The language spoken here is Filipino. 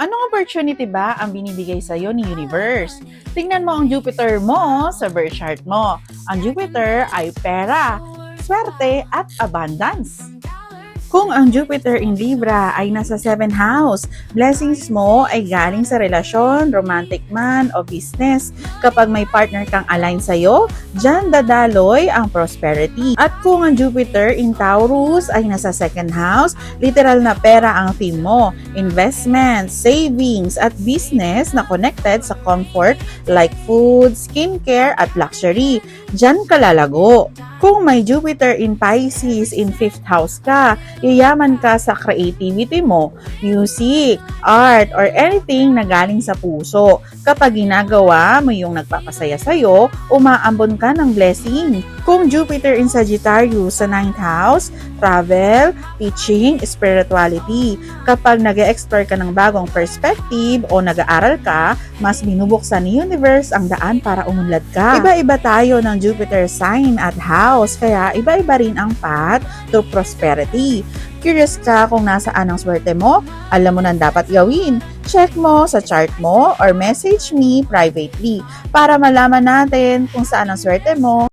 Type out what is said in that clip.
Anong opportunity ba ang binibigay sa'yo ni Universe? Tingnan mo ang Jupiter mo sa birth chart mo. Ang Jupiter ay pera, swerte at abundance. Kung ang Jupiter in Libra ay nasa 7th house, blessings mo ay galing sa relasyon, romantic man o business. Kapag may partner kang align sa'yo, dyan dadaloy ang prosperity. At kung ang Jupiter in Taurus ay nasa 2nd house, literal na pera ang theme mo. Investments, savings at business na connected sa comfort like food, skincare at luxury. Dyan ka lalago. Kung may Jupiter in Pisces in 5th house ka, yayaman ka sa creativity mo, music, art, or anything na galing sa puso. Kapag ginagawa mo yung nagpapasaya sa'yo, umaambon ka ng blessing. Kung Jupiter in Sagittarius sa 9th house, travel, teaching, spirituality. Kapag nag-explore ka ng bagong perspective o nag-aaral ka, mas binubuksan ni Universe ang daan para umunlad ka. Iba-iba tayo ng Jupiter sign at house, kaya iba-iba rin ang path to prosperity. Curious ka kung nasaan ang swerte mo? Alam mo nang dapat gawin. Check mo sa chart mo or message me privately para malaman natin kung saan ang swerte mo.